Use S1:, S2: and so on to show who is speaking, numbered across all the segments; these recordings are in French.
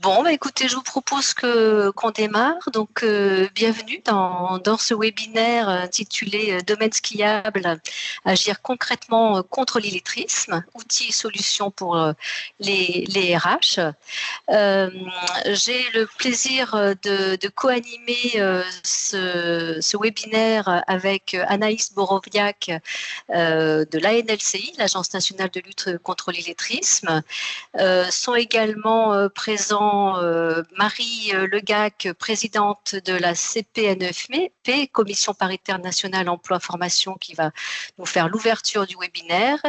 S1: Bon, bah, écoutez, je vous propose qu'on démarre. Donc, bienvenue dans ce webinaire intitulé Domaine skiable, agir concrètement contre l'illettrisme, outils et solutions pour les RH. J'ai le plaisir de co-animer ce webinaire avec Anaïs Boroviak de l'ANLCI, l'Agence nationale de lutte contre l'illettrisme. Sont également présents Marie Legac, présidente de la CPNEFP, Commission paritaire nationale emploi-formation, qui va nous faire l'ouverture du webinaire.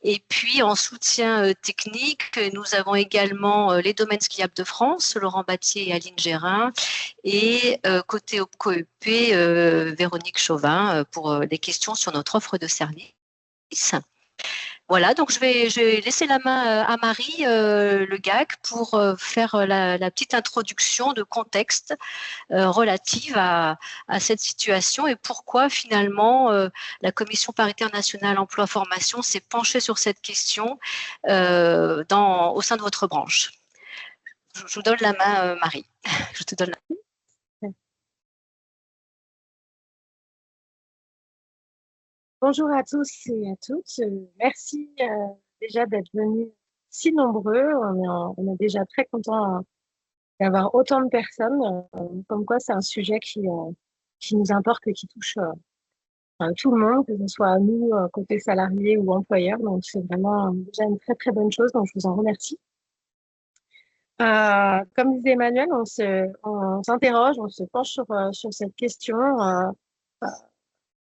S1: Et puis en soutien technique, nous avons également les domaines skiables de France, Laurent Battier et Aline Gérin, et côté OPCO-EP, Véronique Chauvin, pour des questions sur notre offre de service. Voilà, donc je vais laisser la main à Marie Legac pour faire la petite introduction de contexte relative à cette situation et pourquoi finalement la Commission paritaire nationale emploi-formation s'est penchée sur cette question au sein de votre branche. Je vous donne la main, Marie. Je te donne la main.
S2: Bonjour à tous et à toutes. Merci déjà d'être venus si nombreux. On est déjà très content d'avoir autant de personnes. Comme quoi, c'est un sujet qui nous importe et qui touche tout le monde, que ce soit nous, côté salarié ou employeur. Donc, c'est vraiment déjà une très, très bonne chose. Donc, je vous en remercie. Comme disait Emmanuel, on s'interroge, on se penche sur cette question.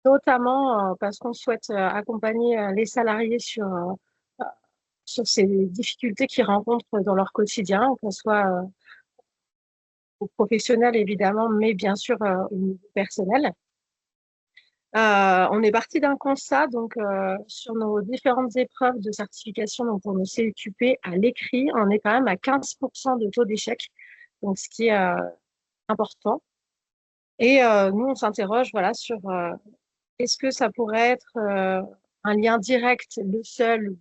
S2: Notamment parce qu'on souhaite accompagner les salariés sur ces difficultés qu'ils rencontrent dans leur quotidien, que ce soit au professionnel évidemment, mais bien sûr au niveau personnel. On est parti d'un constat donc sur nos différentes épreuves de certification donc pour nos CEQP à l'écrit, on est quand même à 15% de taux d'échec, donc ce qui est important. Et nous on s'interroge voilà sur est-ce que ça pourrait être un lien direct, le seul,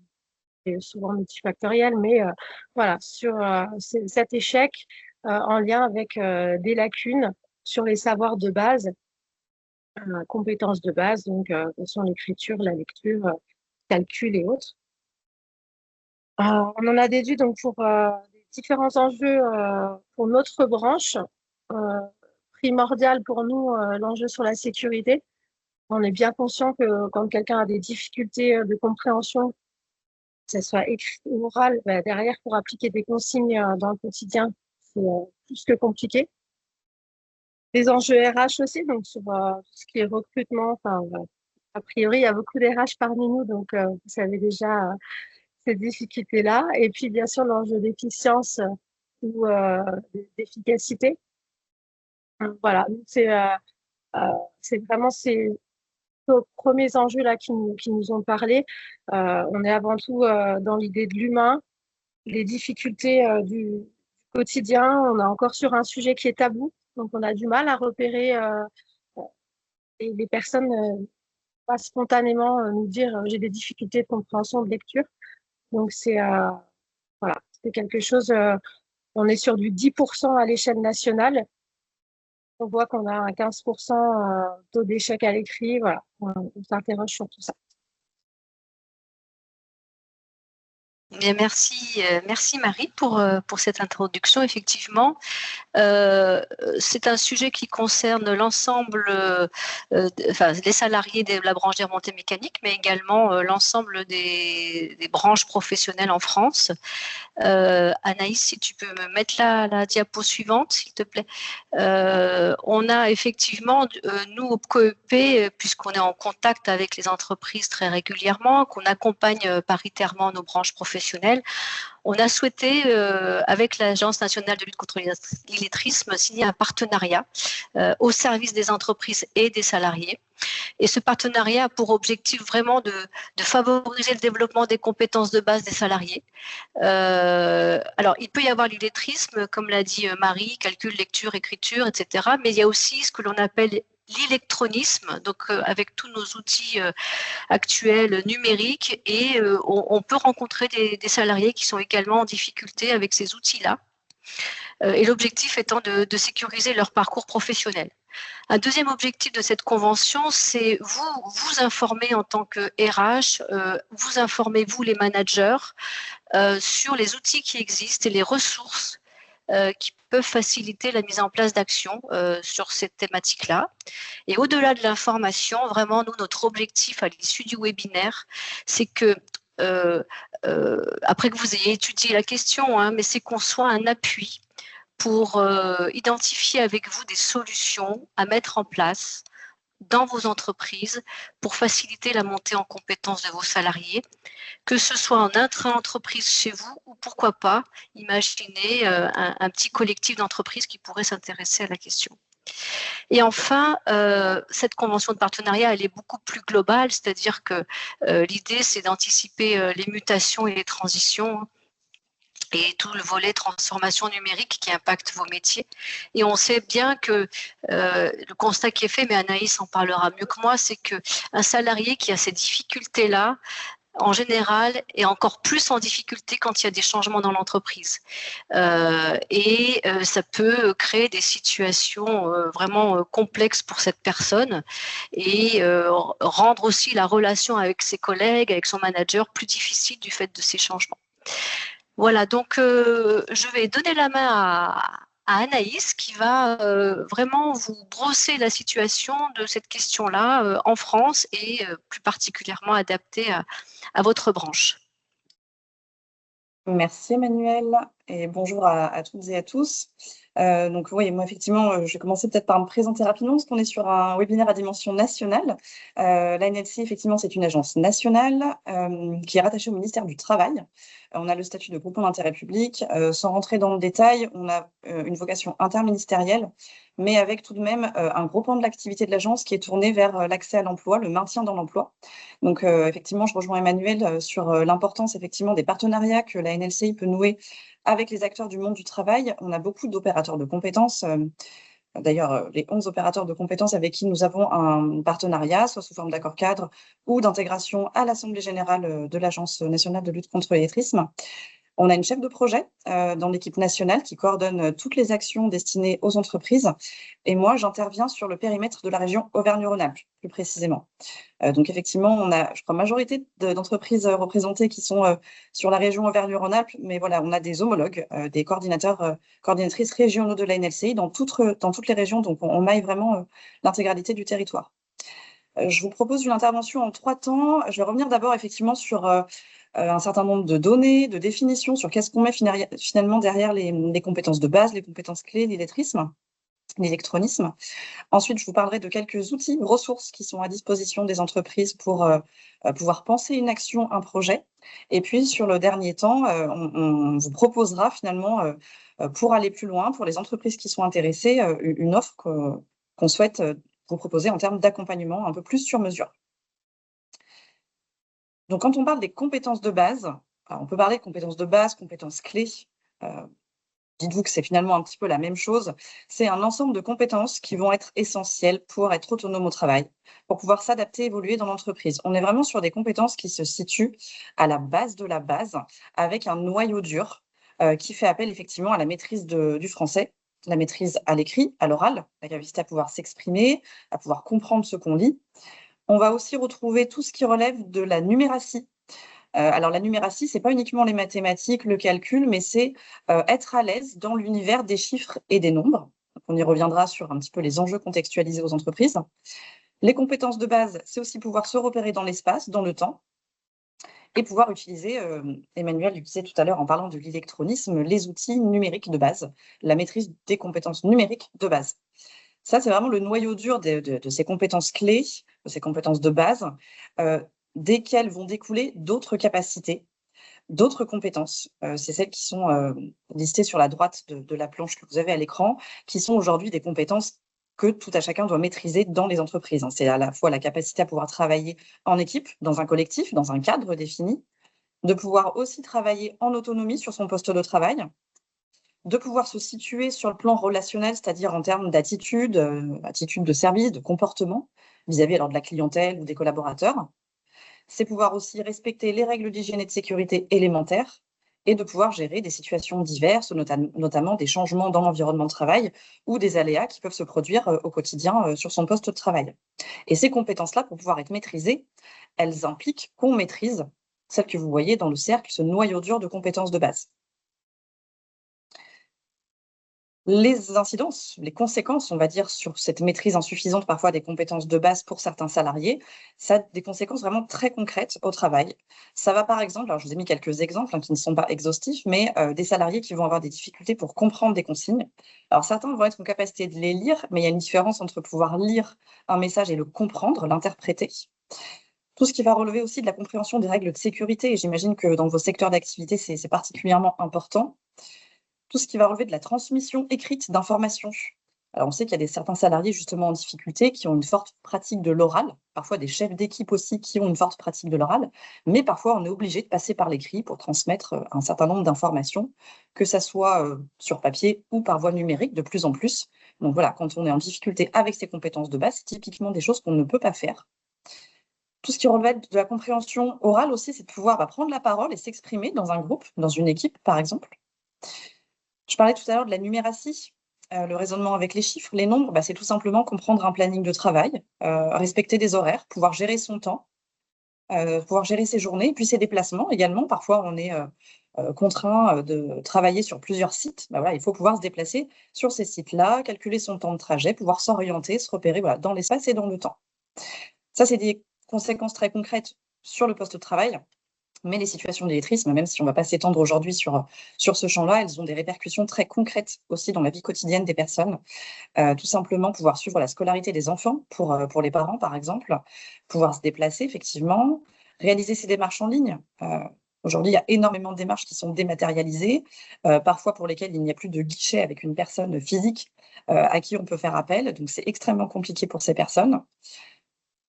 S2: et souvent multifactoriel, mais voilà, sur cet échec en lien avec des lacunes sur les savoirs de base, compétences de base, donc que sont l'écriture, la lecture, calcul et autres. On en a déduit donc pour différents enjeux pour notre branche. Primordial pour nous, l'enjeu sur la sécurité. On est bien conscient que quand quelqu'un a des difficultés de compréhension, que ce soit écrit ou oral, derrière, pour appliquer des consignes dans le quotidien, c'est plus que compliqué. Les enjeux RH aussi, donc sur tout ce qui est recrutement, a priori, il y a beaucoup d'RH parmi nous, donc vous savez déjà ces difficultés-là. Et puis, bien sûr, l'enjeu d'efficience ou d'efficacité. Voilà, c'est vraiment ces premiers enjeux là qui nous ont parlé. On est avant tout dans l'idée de l'humain, les difficultés du quotidien. On est encore sur un sujet qui est tabou, donc on a du mal à repérer les personnes pas spontanément nous dire j'ai des difficultés de compréhension de lecture. Donc c'est voilà, c'est quelque chose. On est sur du 10% à l'échelle nationale. On voit qu'on a un 15% taux d'échec à l'écrit. Voilà, on s'interroge sur tout ça.
S1: Bien, merci Marie pour cette introduction. Effectivement, c'est un sujet qui concerne l'ensemble, les salariés de la branche des remontées mécaniques, mais également l'ensemble des branches professionnelles en France. Anaïs, si tu peux me mettre la diapo suivante, s'il te plaît. On a effectivement, nous, au OPCO-EP, puisqu'on est en contact avec les entreprises très régulièrement, qu'on accompagne paritairement nos branches professionnelles, on a souhaité, avec l'Agence nationale de lutte contre l'illettrisme, signer un partenariat au service des entreprises et des salariés. Et ce partenariat a pour objectif vraiment de favoriser le développement des compétences de base des salariés. Alors, il peut y avoir l'illettrisme, comme l'a dit Marie, calcul, lecture, écriture, etc. Mais il y a aussi ce que l'on appelle l'électronisme, donc avec tous nos outils actuels numériques, et on peut rencontrer des salariés qui sont également en difficulté avec ces outils-là. et l'objectif étant de sécuriser leur parcours professionnel. Un deuxième objectif de cette convention, c'est vous informer en tant que RH, vous informez, vous les managers, sur les outils qui existent et les ressources qui peuvent faciliter la mise en place d'actions sur cette thématique-là. Et au-delà de l'information, vraiment, nous, notre objectif à l'issue du webinaire, c'est que, après que vous ayez étudié la question, mais c'est qu'on soit un appui pour identifier avec vous des solutions à mettre en place dans vos entreprises pour faciliter la montée en compétences de vos salariés, que ce soit en intra-entreprise chez vous ou pourquoi pas, imaginez un petit collectif d'entreprises qui pourrait s'intéresser à la question. Et enfin, cette convention de partenariat, elle est beaucoup plus globale, c'est-à-dire que l'idée, c'est d'anticiper les mutations et les transitions et tout le volet transformation numérique qui impacte vos métiers. Et on sait bien que le constat qui est fait, mais Anaïs en parlera mieux que moi, c'est qu'un salarié qui a ces difficultés-là, en général, est encore plus en difficulté quand il y a des changements dans l'entreprise. Ça peut créer des situations vraiment complexes pour cette personne et rendre aussi la relation avec ses collègues, avec son manager, plus difficile du fait de ces changements. Voilà, donc je vais donner la main à Anaïs qui va vraiment vous brosser la situation de cette question-là en France et plus particulièrement adaptée à votre branche.
S3: Merci Emmanuel et bonjour à toutes et à tous. Donc oui, moi effectivement, je vais commencer peut-être par me présenter rapidement parce qu'on est sur un webinaire à dimension nationale. La NLC, effectivement, c'est une agence nationale qui est rattachée au ministère du Travail. On a le statut de groupement d'intérêt public. Sans rentrer dans le détail, on a une vocation interministérielle, mais avec tout de même un gros pan de l'activité de l'agence qui est tourné vers l'accès à l'emploi, le maintien dans l'emploi. Donc effectivement, je rejoins Emmanuel sur l'importance effectivement des partenariats que la NLCI peut nouer avec les acteurs du monde du travail. On a beaucoup d'opérateurs de compétences. D'ailleurs, les 11 opérateurs de compétences avec qui nous avons un partenariat, soit sous forme d'accord cadre ou d'intégration à l'Assemblée générale de l'Agence nationale de lutte contre l'illettrisme. On a une chef de projet dans l'équipe nationale qui coordonne toutes les actions destinées aux entreprises. Et moi, j'interviens sur le périmètre de la région Auvergne-Rhône-Alpes, plus précisément. Donc, effectivement, on a, je crois, majorité d'entreprises représentées qui sont sur la région Auvergne-Rhône-Alpes. Mais voilà, on a des homologues, des coordinateurs, coordinatrices régionaux de la NLCI dans toutes les régions. Donc, on maille vraiment l'intégralité du territoire. Je vous propose une intervention en 3 temps. Je vais revenir d'abord, effectivement, sur un certain nombre de données, de définitions sur qu'est-ce qu'on met finalement derrière les compétences de base, les compétences clés, l'illettrisme, l'électronisme. Ensuite, je vous parlerai de quelques outils, ressources qui sont à disposition des entreprises pour pouvoir penser une action, un projet. Et puis, sur le dernier temps, on vous proposera finalement, pour aller plus loin, pour les entreprises qui sont intéressées, une offre qu'on souhaite vous proposer en termes d'accompagnement un peu plus sur mesure. Donc, quand on parle des compétences de base, on peut parler de compétences de base, compétences clés. Dites-vous que c'est finalement un petit peu la même chose. C'est un ensemble de compétences qui vont être essentielles pour être autonome au travail, pour pouvoir s'adapter, évoluer dans l'entreprise. On est vraiment sur des compétences qui se situent à la base de la base, avec un noyau dur qui fait appel effectivement à la maîtrise du français, la maîtrise à l'écrit, à l'oral, la capacité à pouvoir s'exprimer, à pouvoir comprendre ce qu'on lit. On va aussi retrouver tout ce qui relève de la numératie. Alors, la numératie, ce n'est pas uniquement les mathématiques, le calcul, mais c'est être à l'aise dans l'univers des chiffres et des nombres. Donc, on y reviendra sur un petit peu les enjeux contextualisés aux entreprises. Les compétences de base, c'est aussi pouvoir se repérer dans l'espace, dans le temps, et pouvoir utiliser, Emmanuel le disait tout à l'heure en parlant de l'électronisme, les outils numériques de base, la maîtrise des compétences numériques de base. Ça, c'est vraiment le noyau dur de ces compétences clés, de ces compétences de base, desquelles vont découler d'autres capacités, d'autres compétences. C'est celles qui sont listées sur la droite de la planche que vous avez à l'écran, qui sont aujourd'hui des compétences que tout à chacun doit maîtriser dans les entreprises. C'est à la fois la capacité à pouvoir travailler en équipe, dans un collectif, dans un cadre défini, de pouvoir aussi travailler en autonomie sur son poste de travail, de pouvoir se situer sur le plan relationnel, c'est-à-dire en termes d'attitude, attitude de service, de comportement, vis-à-vis alors de la clientèle ou des collaborateurs. C'est pouvoir aussi respecter les règles d'hygiène et de sécurité élémentaires et de pouvoir gérer des situations diverses, notamment des changements dans l'environnement de travail ou des aléas qui peuvent se produire au quotidien sur son poste de travail. Et ces compétences-là, pour pouvoir être maîtrisées, elles impliquent qu'on maîtrise celles que vous voyez dans le cercle, ce noyau dur de compétences de base. Les incidences, les conséquences, on va dire, sur cette maîtrise insuffisante parfois des compétences de base pour certains salariés, ça a des conséquences vraiment très concrètes au travail. Ça va par exemple, alors je vous ai mis quelques exemples qui ne sont pas exhaustifs, mais des salariés qui vont avoir des difficultés pour comprendre des consignes. Alors certains vont être en capacité de les lire, mais il y a une différence entre pouvoir lire un message et le comprendre, l'interpréter. Tout ce qui va relever aussi de la compréhension des règles de sécurité, et j'imagine que dans vos secteurs d'activité, c'est particulièrement important. Tout ce qui va relever de la transmission écrite d'informations. Alors, on sait qu'il y a certains salariés justement en difficulté qui ont une forte pratique de l'oral, parfois des chefs d'équipe aussi qui ont une forte pratique de l'oral, mais parfois on est obligé de passer par l'écrit pour transmettre un certain nombre d'informations, que ça soit sur papier ou par voie numérique de plus en plus. Donc voilà, quand on est en difficulté avec ces compétences de base, c'est typiquement des choses qu'on ne peut pas faire. Tout ce qui relève de la compréhension orale aussi, c'est de pouvoir prendre la parole et s'exprimer dans un groupe, dans une équipe par exemple. Je parlais tout à l'heure de la numératie, le raisonnement avec les chiffres. Les nombres, c'est tout simplement comprendre un planning de travail, respecter des horaires, pouvoir gérer son temps, pouvoir gérer ses journées, puis ses déplacements également. Parfois, on est contraint de travailler sur plusieurs sites. Voilà, il faut pouvoir se déplacer sur ces sites-là, calculer son temps de trajet, pouvoir s'orienter, se repérer dans l'espace et dans le temps. Ça, c'est des conséquences très concrètes sur le poste de travail. Mais les situations d'illettrisme, même si on ne va pas s'étendre aujourd'hui sur ce champ-là, elles ont des répercussions très concrètes aussi dans la vie quotidienne des personnes. Tout simplement pouvoir suivre la scolarité des enfants pour les parents, par exemple, pouvoir se déplacer effectivement, réaliser ses démarches en ligne. Aujourd'hui, il y a énormément de démarches qui sont dématérialisées, parfois pour lesquelles il n'y a plus de guichet avec une personne physique à qui on peut faire appel. Donc, c'est extrêmement compliqué pour ces personnes.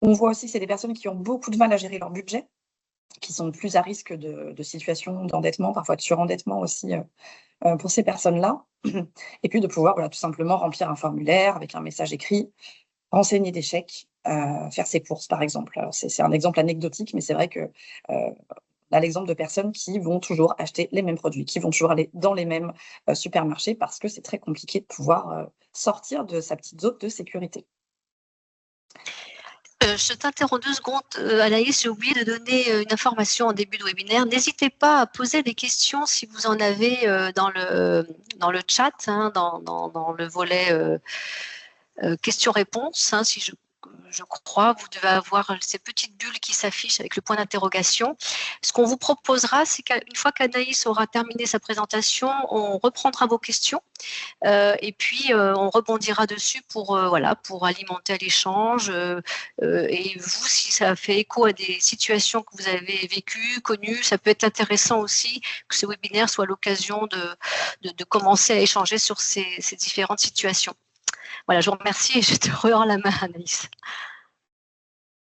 S3: On voit aussi que c'est des personnes qui ont beaucoup de mal à gérer leur budget, qui sont plus à risque de situations d'endettement, parfois de surendettement aussi pour ces personnes-là. Et puis de pouvoir tout simplement remplir un formulaire avec un message écrit, renseigner des chèques, faire ses courses par exemple. Alors c'est un exemple anecdotique, mais c'est vrai que on a l'exemple de personnes qui vont toujours acheter les mêmes produits, qui vont toujours aller dans les mêmes supermarchés parce que c'est très compliqué de pouvoir sortir de sa petite zone de sécurité.
S1: Je t'interromps 2 secondes, Anaïs, j'ai oublié de donner une information en début de webinaire. N'hésitez pas à poser des questions si vous en avez dans le chat, dans le volet questions-réponses, si je crois, vous devez avoir ces petites bulles qui s'affichent avec le point d'interrogation. Ce qu'on vous proposera, c'est qu'une fois qu'Anaïs aura terminé sa présentation, on reprendra vos questions et puis on rebondira dessus pour alimenter l'échange. Et vous, si ça fait écho à des situations que vous avez vécues, connues, ça peut être intéressant aussi que ce webinaire soit l'occasion de commencer à échanger sur ces différentes situations. Voilà, je vous remercie et je te rends la main, Anaïs.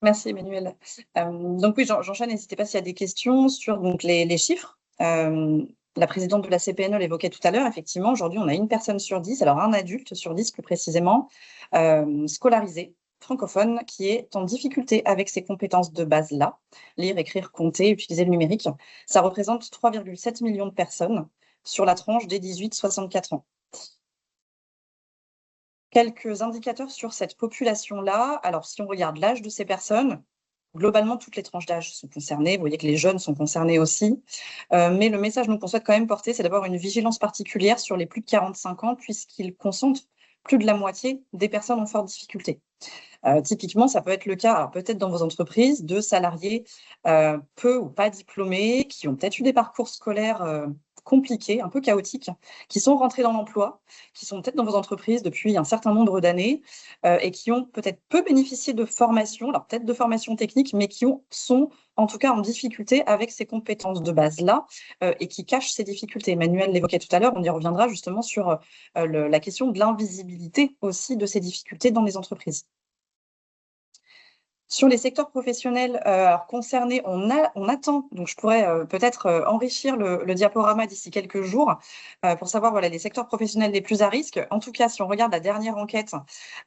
S3: Merci Emmanuel. Donc oui, j'enchaîne, n'hésitez pas s'il y a des questions sur les chiffres. La présidente de la CPNE l'évoquait tout à l'heure, effectivement, aujourd'hui on a une personne sur 10, alors un adulte sur 10 plus précisément, scolarisé, francophone, qui est en difficulté avec ces compétences de base-là, lire, écrire, compter, utiliser le numérique. Ça représente 3,7 millions de personnes sur la tranche des 18-64 ans. Quelques indicateurs sur cette population-là. Alors, si on regarde l'âge de ces personnes, globalement, toutes les tranches d'âge sont concernées. Vous voyez que les jeunes sont concernés aussi. Mais le message qu'on souhaite quand même porter, c'est d'avoir une vigilance particulière sur les plus de 45 ans, puisqu'ils concentrent plus de la moitié des personnes en forte difficulté. Typiquement, ça peut être le cas, alors peut-être dans vos entreprises, de salariés peu ou pas diplômés, qui ont peut-être eu des parcours scolaires compliqués, un peu chaotiques, qui sont rentrés dans l'emploi, qui sont peut-être dans vos entreprises depuis un certain nombre d'années et qui ont peut-être peu bénéficié de formation, alors peut-être de formation technique, mais qui sont en tout cas en difficulté avec ces compétences de base-là et qui cachent ces difficultés. Emmanuel l'évoquait tout à l'heure, on y reviendra justement sur la question de l'invisibilité aussi de ces difficultés dans les entreprises. Sur les secteurs professionnels concernés, on attend, donc je pourrais peut-être enrichir le diaporama d'ici quelques jours pour savoir voilà, les secteurs professionnels les plus à risque. En tout cas, si on regarde la dernière enquête,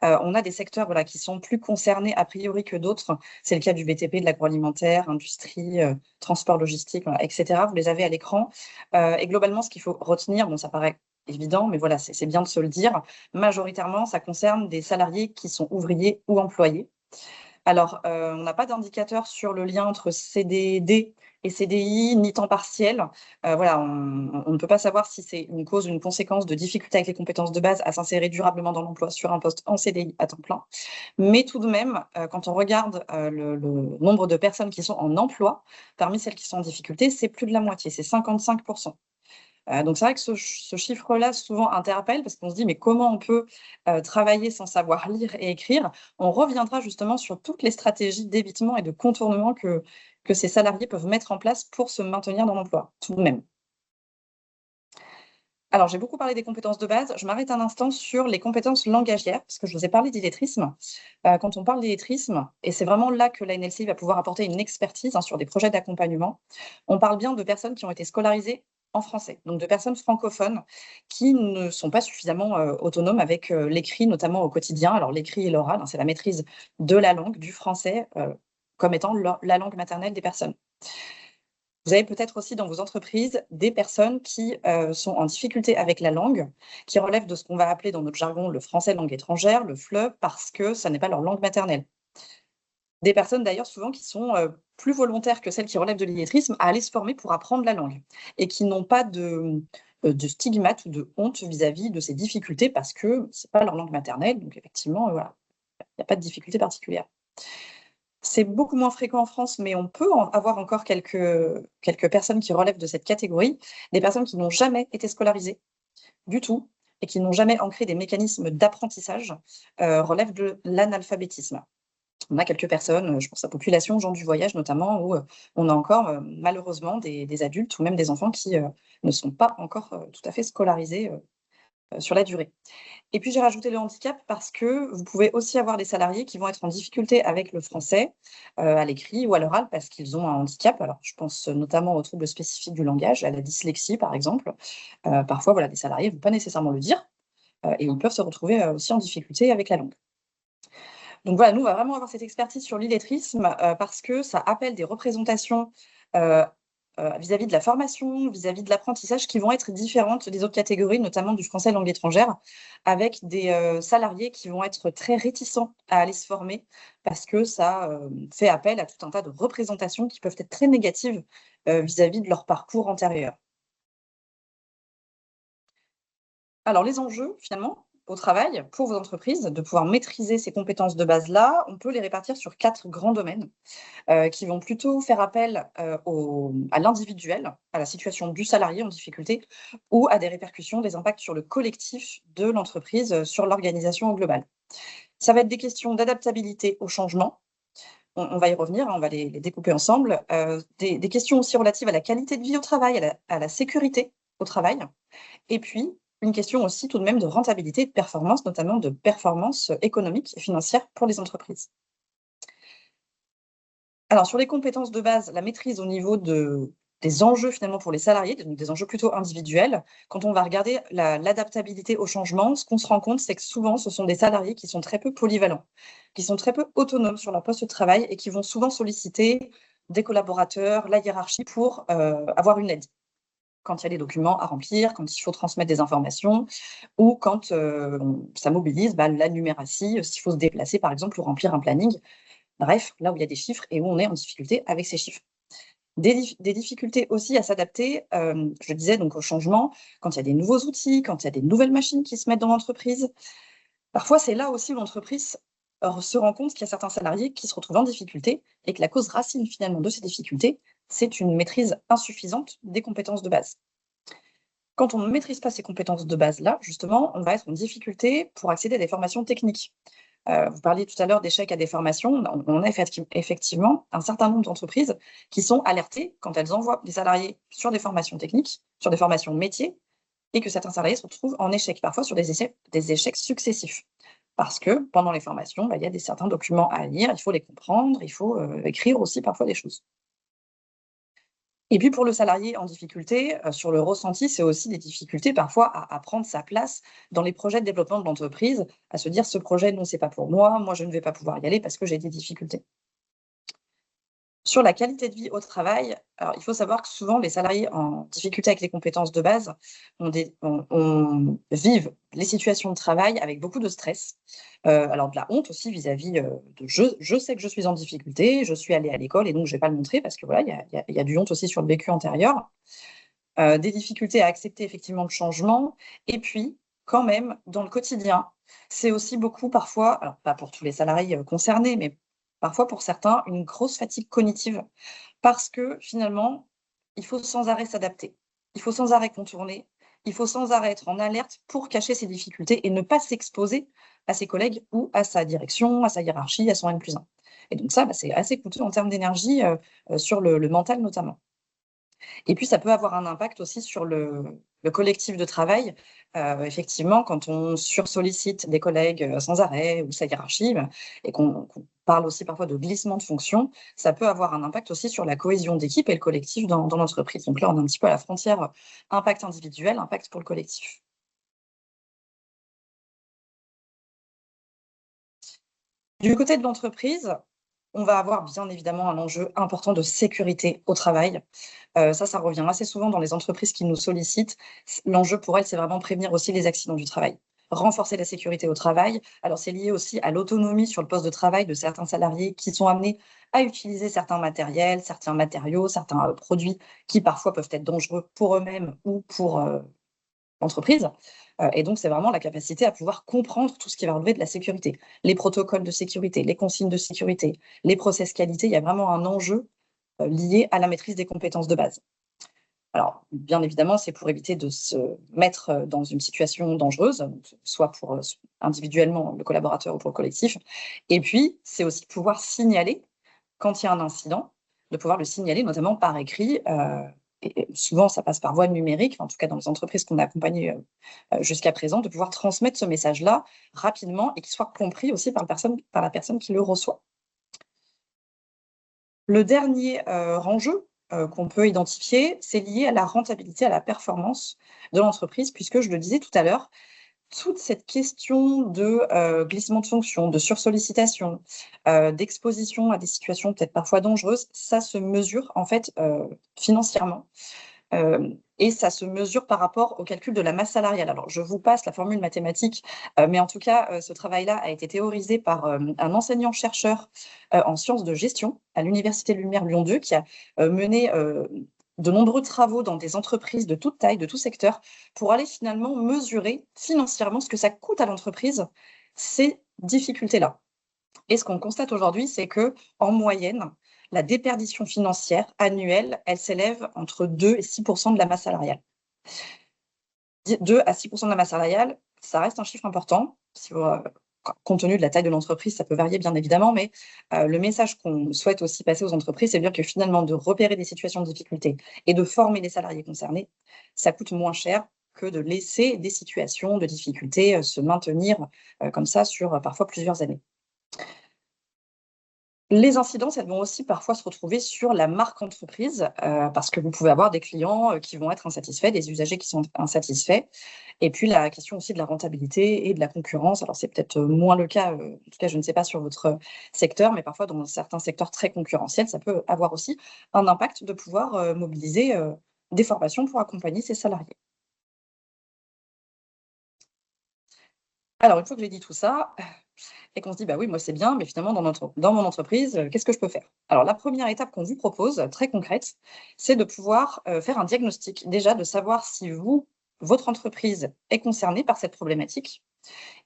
S3: on a des secteurs voilà, qui sont plus concernés a priori que d'autres. C'est le cas du BTP, de l'agroalimentaire, industrie, transport logistique, voilà, etc. Vous les avez à l'écran. Et globalement, ce qu'il faut retenir, bon, ça paraît évident, mais voilà, c'est bien de se le dire, majoritairement, ça concerne des salariés qui sont ouvriers ou employés. Alors, on n'a pas d'indicateur sur le lien entre CDD et CDI, ni temps partiel. Voilà, on ne peut pas savoir si c'est une cause ou une conséquence de difficultés avec les compétences de base à s'insérer durablement dans l'emploi sur un poste en CDI à temps plein. Mais tout de même, quand on regarde le nombre de personnes qui sont en emploi, parmi celles qui sont en difficulté, c'est plus de la moitié, c'est 55%. Donc c'est vrai que ce chiffre-là souvent interpelle parce qu'on se dit: «Mais comment on peut, travailler sans savoir lire et écrire?» On reviendra justement sur toutes les stratégies d'évitement et de contournement que ces salariés peuvent mettre en place pour se maintenir dans l'emploi, tout de même. Alors j'ai beaucoup parlé des compétences de base, je m'arrête un instant sur les compétences langagières, parce que je vous ai parlé d'illettrisme. Quand on parle d'illettrisme, et c'est vraiment là que la NLCI va pouvoir apporter une expertise, hein, sur des projets d'accompagnement, on parle bien de personnes qui ont été scolarisées en français, donc de personnes francophones qui ne sont pas suffisamment, autonomes avec, l'écrit, notamment au quotidien. Alors l'écrit et l'oral, hein, c'est la maîtrise de la langue, du français, comme étant la langue maternelle des personnes. Vous avez peut-être aussi dans vos entreprises des personnes qui, sont en difficulté avec la langue, qui relèvent de ce qu'on va appeler dans notre jargon le français langue étrangère, le FLE, parce que ça n'est pas leur langue maternelle. Des personnes d'ailleurs souvent qui sont, plus volontaires que celles qui relèvent de l'illettrisme à aller se former pour apprendre la langue et qui n'ont pas de stigmate ou de honte vis-à-vis de ces difficultés parce que c'est pas leur langue maternelle, donc effectivement, voilà, il y a pas de difficulté particulière. C'est beaucoup moins fréquent en France, mais on peut avoir encore quelques personnes qui relèvent de cette catégorie, des personnes qui n'ont jamais été scolarisées du tout et qui n'ont jamais ancré des mécanismes d'apprentissage, relèvent de l'analphabétisme. On a quelques personnes, je pense à Population, gens du voyage notamment, où on a encore malheureusement des adultes ou même des enfants qui ne sont pas encore tout à fait scolarisés sur la durée. Et puis j'ai rajouté le handicap parce que vous pouvez aussi avoir des salariés qui vont être en difficulté avec le français, à l'écrit ou à l'oral parce qu'ils ont un handicap. Alors je pense notamment aux troubles spécifiques du langage, à la dyslexie par exemple. Parfois voilà, des salariés ne vont pas nécessairement le dire, et ils peuvent se retrouver, aussi en difficulté avec la langue. Donc voilà, nous on va vraiment avoir cette expertise sur l'illettrisme, parce que ça appelle des représentations, heu vis-à-vis de la formation, vis-à-vis de l'apprentissage qui vont être différentes des autres catégories, notamment du français langue étrangère, avec des, salariés qui vont être très réticents à aller se former parce que ça, fait appel à tout un tas de représentations qui peuvent être très négatives, vis-à-vis de leur parcours antérieur. Alors les enjeux, finalement, au travail, pour vos entreprises, de pouvoir maîtriser ces compétences de base-là, on peut les répartir sur 4 grands domaines. Qui vont plutôt faire appel, à l'individuel, à la situation du salarié en difficulté ou à des répercussions, des impacts sur le collectif de l'entreprise, sur l'organisation au global. Ça va être des questions d'adaptabilité au changement, on va y revenir, hein, on va les découper ensemble, des questions aussi relatives à la qualité de vie au travail, à la sécurité au travail et puis une question aussi tout de même de rentabilité et de performance, notamment de performance, économique et financière pour les entreprises. Alors sur les compétences de base, la maîtrise au niveau des enjeux finalement pour les salariés, donc des enjeux plutôt individuels. Quand on va regarder l'adaptabilité au changement, ce qu'on se rend compte, c'est que souvent ce sont des salariés qui sont très peu polyvalents, qui sont très peu autonomes sur leur poste de travail et qui vont souvent solliciter des collaborateurs, la hiérarchie pour, avoir une aide. Quand il y a des documents à remplir, quand il faut transmettre des informations ou quand, ça mobilise, la numératie, s'il faut se déplacer par exemple ou remplir un planning. Bref, là où il y a des chiffres et où on est en difficulté avec ces chiffres. Des difficultés aussi à s'adapter, je disais donc au changement, quand il y a des nouveaux outils, quand il y a des nouvelles machines qui se mettent dans l'entreprise. Parfois, c'est là aussi où l'entreprise, se rend compte qu'il y a certains salariés qui se retrouvent en difficulté et que la cause racine finalement de ces difficultés, c'est une maîtrise insuffisante des compétences de base. Quand on ne maîtrise pas ces compétences de base-là, justement, on va être en difficulté pour accéder à des formations techniques. Vous parliez tout à l'heure d'échecs à des formations. On a effectivement un certain nombre d'entreprises qui sont alertées quand elles envoient des salariés sur des formations techniques, sur des formations métiers et que certains salariés se retrouvent en échec, parfois sur des échecs successifs. parce que pendant les formations, il y a certains documents à lire, il faut les comprendre, il faut écrire aussi parfois des choses. Et puis pour le salarié en difficulté, sur le ressenti, c'est aussi des difficultés parfois à prendre sa place dans les projets de développement de l'entreprise, à se dire: «Ce projet, non, c'est pas pour moi je ne vais pas pouvoir y aller parce que j'ai des difficultés». Sur la qualité de vie au travail, alors il faut savoir que souvent les salariés en difficulté avec les compétences de base vivent les situations de travail avec beaucoup de stress. Alors de la honte aussi vis-à-vis, de je sais que je suis en difficulté, je suis allé à l'école et donc je vais pas le montrer parce que voilà, il y a du honte aussi sur le vécu antérieur. Des difficultés à accepter effectivement le changement et puis quand même dans le quotidien, c'est aussi beaucoup parfois, alors pas pour tous les salariés, concernés, mais parfois pour certains, une grosse fatigue cognitive parce que finalement, il faut sans arrêt s'adapter. Il faut sans arrêt contourner, il faut sans arrêt être en alerte pour cacher ses difficultés et ne pas s'exposer à ses collègues ou à sa direction, à sa hiérarchie, à son N+1. Et donc ça, c'est assez coûteux en termes d'énergie, sur le mental notamment. Et puis ça peut avoir un impact aussi sur le collectif de travail. Effectivement, quand on sursollicite des collègues, sans arrêt ou sa hiérarchie, et qu'on parle aussi parfois de glissement de fonction, ça peut avoir un impact aussi sur la cohésion d'équipe et le collectif dans l'entreprise. Donc là, on est un petit peu à la frontière, impact individuel, impact pour le collectif. Du côté de l'entreprise, on va avoir bien évidemment un enjeu important de sécurité au travail. Ça revient assez souvent dans les entreprises qui nous sollicitent. L'enjeu pour elles, c'est vraiment prévenir aussi les accidents du travail. Renforcer la sécurité au travail. Alors, c'est lié aussi à l'autonomie sur le poste de travail de certains salariés qui sont amenés à utiliser certains matériels, certains matériaux, certains produits qui parfois peuvent être dangereux pour eux-mêmes ou pour l'entreprise. Et donc, c'est vraiment la capacité à pouvoir comprendre tout ce qui va relever de la sécurité. Les protocoles de sécurité, les consignes de sécurité, les process qualité. Il y a vraiment un enjeu lié à la maîtrise des compétences de base. Alors, bien évidemment, c'est pour éviter de se mettre dans une situation dangereuse, soit pour individuellement le collaborateur ou pour le collectif. Et puis, c'est aussi pouvoir signaler quand il y a un incident, de pouvoir le signaler notamment par écrit. Et souvent, ça passe par voie numérique, en tout cas dans les entreprises qu'on a accompagnées jusqu'à présent, de pouvoir transmettre ce message-là rapidement et qu'il soit compris aussi par la personne qui le reçoit. Le dernier enjeu qu'on peut identifier, c'est lié à la rentabilité, à la performance de l'entreprise, puisque je le disais tout à l'heure, toute cette question de glissement de fonction, de sursollicitation, d'exposition à des situations peut-être parfois dangereuses, ça se mesure en fait financièrement. Et ça se mesure par rapport au calcul de la masse salariale. Alors, je vous passe la formule mathématique, mais en tout cas, ce travail-là a été théorisé par un enseignant-chercheur en sciences de gestion à l'Université Lumière Lyon 2, qui a mené de nombreux travaux dans des entreprises de toute taille, de tout secteur, pour aller finalement mesurer financièrement ce que ça coûte à l'entreprise, ces difficultés-là. Et ce qu'on constate aujourd'hui, c'est qu'en moyenne, la déperdition financière annuelle, elle s'élève entre 2 et 6 % de la masse salariale. 2 à 6 % de la masse salariale, ça reste un chiffre important. Compte tenu de la taille de l'entreprise, ça peut varier bien évidemment, mais le message qu'on souhaite aussi passer aux entreprises, c'est bien que finalement de repérer des situations de difficulté et de former les salariés concernés, ça coûte moins cher que de laisser des situations de difficulté se maintenir comme ça sur parfois plusieurs années. Les incidences, elles vont aussi parfois se retrouver sur la marque entreprise, parce que vous pouvez avoir des clients, qui vont être insatisfaits, des usagers qui sont insatisfaits. Et puis la question aussi de la rentabilité et de la concurrence. Alors c'est peut-être, moins le cas, en tout cas je ne sais pas sur votre secteur, mais parfois dans certains secteurs très concurrentiels, ça peut avoir aussi un impact de pouvoir, mobiliser, des formations pour accompagner ses salariés. Alors une fois que j'ai dit tout ça, et qu'on se dit: «Bah oui, moi c'est bien, mais finalement dans mon entreprise, qu'est-ce que je peux faire?» Alors la première étape qu'on vous propose, très concrète, c'est de pouvoir, faire un diagnostic. Déjà de savoir si votre entreprise est concernée par cette problématique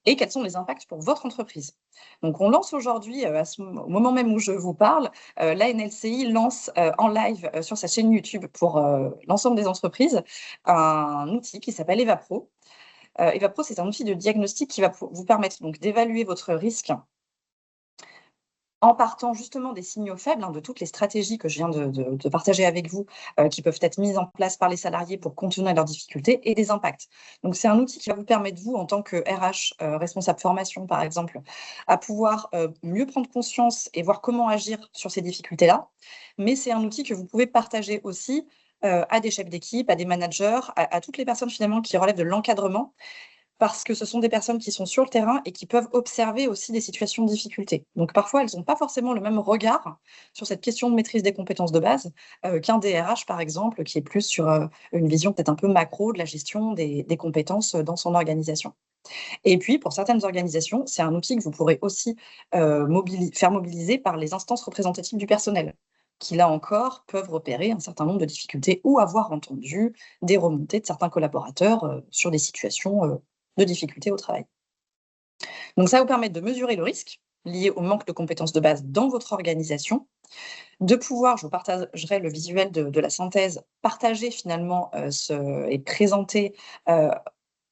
S3: et quels sont les impacts pour votre entreprise. Donc on lance aujourd'hui, au moment même où je vous parle, la NLCI lance, en live, sur sa chaîne YouTube pour, l'ensemble des entreprises, un outil qui s'appelle EvaPro. EvaPro, c'est un outil de diagnostic qui va vous permettre donc d'évaluer votre risque en partant justement des signaux faibles, de toutes les stratégies que je viens de partager avec vous, qui peuvent être mises en place par les salariés pour contenir leurs difficultés et des impacts. Donc, c'est un outil qui va vous permettre, vous, en tant que RH, responsable formation, par exemple, à pouvoir mieux prendre conscience et voir comment agir sur ces difficultés-là. Mais c'est un outil que vous pouvez partager aussi à des chefs d'équipe, à des managers, à toutes les personnes finalement qui relèvent de l'encadrement, parce que ce sont des personnes qui sont sur le terrain et qui peuvent observer aussi des situations de difficulté. Donc parfois, elles n'ont pas forcément le même regard sur cette question de maîtrise des compétences de base qu'un DRH, par exemple, qui est plus sur une vision peut-être un peu macro de la gestion des compétences dans son organisation. Et puis, pour certaines organisations, c'est un outil que vous pourrez aussi faire mobiliser par les instances représentatives du personnel, qui, là encore, peuvent repérer un certain nombre de difficultés ou avoir entendu des remontées de certains collaborateurs sur des situations de difficultés au travail. Donc, ça vous permet de mesurer le risque lié au manque de compétences de base dans votre organisation, de pouvoir, je vous partagerai le visuel de la synthèse, partager finalement et présenter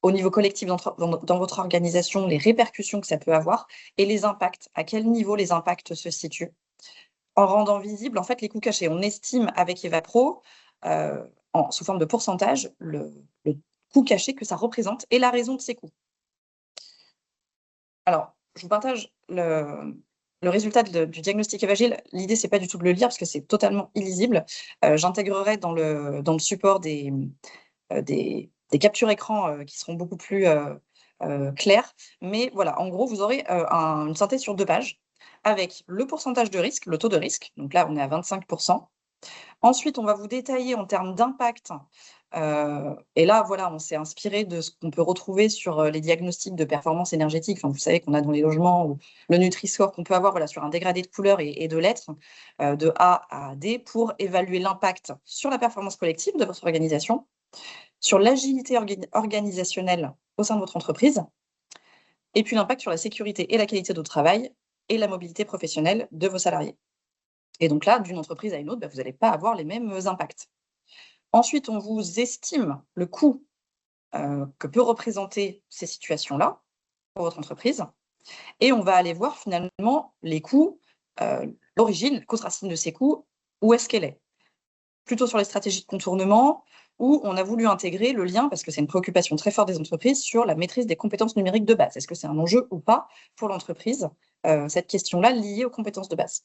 S3: au niveau collectif dans votre organisation les répercussions que ça peut avoir et les impacts, à quel niveau les impacts se situent, en rendant visible en fait les coûts cachés. On estime avec EvaPro, sous forme de pourcentage, le coût caché que ça représente et la raison de ces coûts. Alors, je vous partage le résultat du diagnostic EvaGIL. L'idée, c'est pas du tout de le lire parce que c'est totalement illisible. J'intégrerai dans le support des captures écran qui seront beaucoup plus claires. Mais voilà, en gros, vous aurez une synthèse sur 2 pages avec le pourcentage de risque, le taux de risque. Donc là, on est à 25%. Ensuite, on va vous détailler en termes d'impact. Et là, voilà, on s'est inspiré de ce qu'on peut retrouver sur les diagnostics de performance énergétique. Enfin, vous savez qu'on a dans les logements ou le Nutri-Score qu'on peut avoir voilà, sur un dégradé de couleurs et de lettres de A à D pour évaluer l'impact sur la performance collective de votre organisation, sur l'agilité organisationnelle au sein de votre entreprise, et puis l'impact sur la sécurité et la qualité de travail et la mobilité professionnelle de vos salariés. Et donc là, d'une entreprise à une autre, vous n'allez pas avoir les mêmes impacts. Ensuite, on vous estime le coût que peut représenter ces situations-là pour votre entreprise. Et on va aller voir finalement les coûts, l'origine, cause racine de ces coûts, où est-ce qu'elle est. Plutôt sur les stratégies de contournement, où on a voulu intégrer le lien, parce que c'est une préoccupation très forte des entreprises, sur la maîtrise des compétences numériques de base. Est-ce que c'est un enjeu ou pas pour l'entreprise, cette question-là liée aux compétences de base?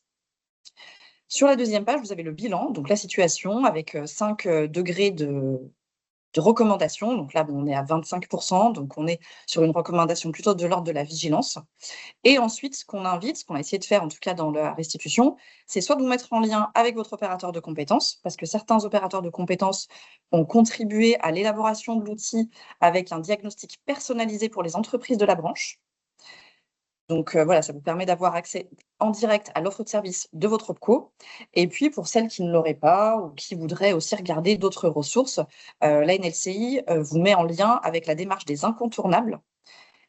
S3: Sur la deuxième page, vous avez le bilan, donc la situation avec 5 degrés de recommandation. Donc là, on est à 25%, donc on est sur une recommandation plutôt de l'ordre de la vigilance. Et ensuite, ce qu'on invite, ce qu'on a essayé de faire en tout cas dans la restitution, c'est soit de vous mettre en lien avec votre opérateur de compétences, parce que certains opérateurs de compétences ont contribué à l'élaboration de l'outil avec un diagnostic personnalisé pour les entreprises de la branche. Donc voilà, ça vous permet d'avoir accès en direct à l'offre de service de votre OPCO. Et puis pour celles qui ne l'auraient pas ou qui voudraient aussi regarder d'autres ressources, la NLCI vous met en lien avec la démarche des incontournables.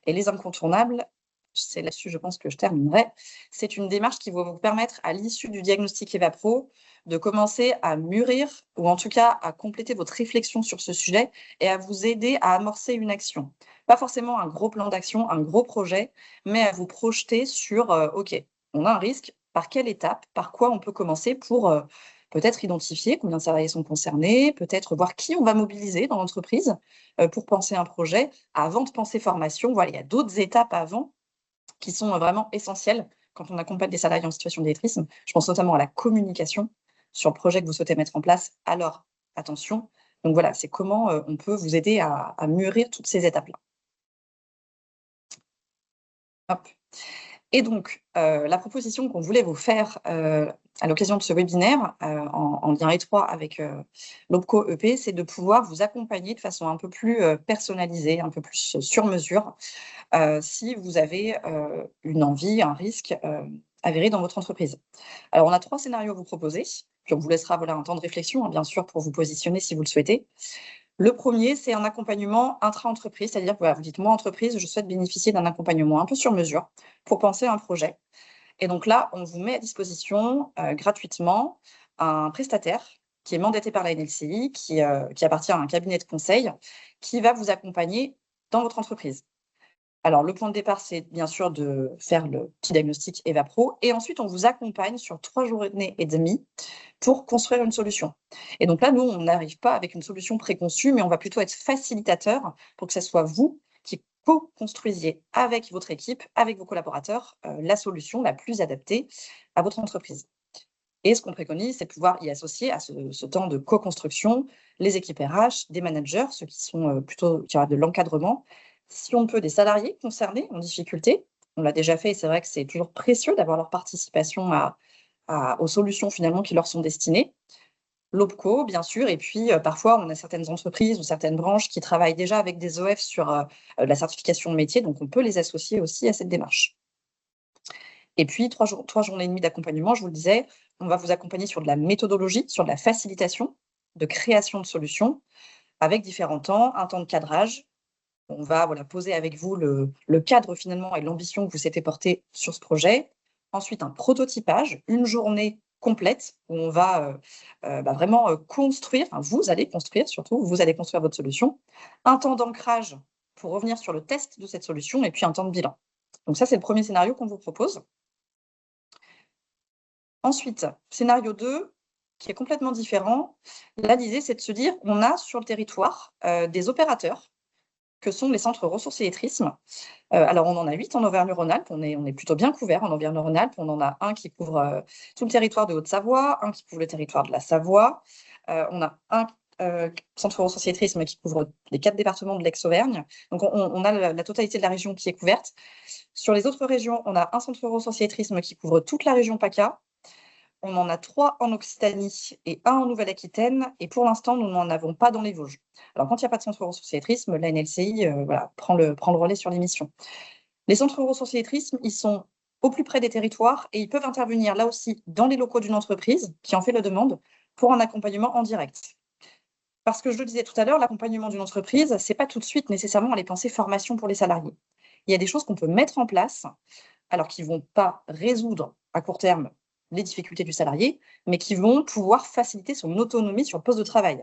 S3: Et les incontournables, c'est là-dessus, je pense que je terminerai. C'est une démarche qui va vous permettre, à l'issue du diagnostic EvaPro, de commencer à mûrir, ou en tout cas à compléter votre réflexion sur ce sujet et à vous aider à amorcer une action. Pas forcément un gros plan d'action, un gros projet, mais à vous projeter sur, OK, on a un risque, par quelle étape, par quoi on peut commencer pour peut-être identifier combien de salariés sont concernés, peut-être voir qui on va mobiliser dans l'entreprise pour penser un projet, avant de penser formation. Voilà, il y a d'autres étapes avant qui sont vraiment essentielles quand on accompagne des salariés en situation d'électrisme. Je pense notamment à la communication sur le projet que vous souhaitez mettre en place. Alors, attention. Donc voilà, c'est comment on peut vous aider à mûrir toutes ces étapes-là. Hop. Et donc, la proposition qu'on voulait vous faire à l'occasion de ce webinaire, en lien étroit avec l'OPCO EP, c'est de pouvoir vous accompagner de façon un peu plus personnalisée, un peu plus sur mesure, si vous avez une envie, un risque avéré dans votre entreprise. Alors, on a 3 scénarios à vous proposer, puis on vous laissera voilà, un temps de réflexion, bien sûr, pour vous positionner si vous le souhaitez. Le premier, c'est un accompagnement intra-entreprise, c'est-à-dire que voilà, vous dites, moi, entreprise, je souhaite bénéficier d'un accompagnement un peu sur mesure pour penser à un projet. Et donc là, on vous met à disposition gratuitement un prestataire qui est mandaté par la NLCI, qui appartient à un cabinet de conseil, qui va vous accompagner dans votre entreprise. Alors, le point de départ, c'est bien sûr de faire le petit diagnostic EvaPro et ensuite, on vous accompagne sur 3 journées et demie pour construire une solution. Et donc là, nous, on n'arrive pas avec une solution préconçue, mais on va plutôt être facilitateur pour que ce soit vous qui co-construisiez avec votre équipe, avec vos collaborateurs, la solution la plus adaptée à votre entreprise. Et ce qu'on préconise, c'est de pouvoir y associer à ce temps de co-construction les équipes RH, des managers, ceux qui sont plutôt qui aura de l'encadrement, si on peut des salariés concernés en difficulté. On l'a déjà fait et c'est vrai que c'est toujours précieux d'avoir leur participation aux solutions finalement qui leur sont destinées. L'OPCO, bien sûr, et puis parfois on a certaines entreprises ou certaines branches qui travaillent déjà avec des OF sur la certification de métier, donc on peut les associer aussi à cette démarche. Et puis, 3 journées et demie d'accompagnement, je vous le disais, on va vous accompagner sur de la méthodologie, sur de la facilitation, de création de solutions, avec différents temps, un temps de cadrage. On va poser avec vous le cadre finalement et l'ambition que vous souhaitez porter sur ce projet. Ensuite, un prototypage, une journée complète où on va vraiment construire, enfin, vous allez construire surtout, vous allez construire votre solution. Un temps d'ancrage pour revenir sur le test de cette solution et puis un temps de bilan. Donc ça, c'est le premier scénario qu'on vous propose. Ensuite, scénario 2, qui est complètement différent. Là, l'idée, c'est de se dire, on a sur le territoire des opérateurs que sont les centres ressources illettrisme. Alors, on en a 8 en Auvergne-Rhône-Alpes. On est plutôt bien couvert en Auvergne-Rhône-Alpes. On en a un qui couvre tout le territoire de Haute-Savoie, un qui couvre le territoire de la Savoie. On a un centre ressources illettrisme qui couvre les 4 départements de l'ex-Auvergne. Donc, on a la totalité de la région qui est couverte. Sur les autres régions, on a un centre ressources illettrisme qui couvre toute la région PACA. On en a 3 en Occitanie et 1 en Nouvelle-Aquitaine. Et pour l'instant, nous n'en avons pas dans les Vosges. Alors, quand il n'y a pas de centre ressources illettrisme, la NLCI prend le relais sur les missions. Les centres ressources illettrisme, ils sont au plus près des territoires et ils peuvent intervenir là aussi dans les locaux d'une entreprise qui en fait la demande pour un accompagnement en direct. Parce que je le disais tout à l'heure, l'accompagnement d'une entreprise, ce n'est pas tout de suite nécessairement aller penser formation pour les salariés. Il y a des choses qu'on peut mettre en place, alors qui ne vont pas résoudre à court terme les difficultés du salarié, mais qui vont pouvoir faciliter son autonomie sur le poste de travail.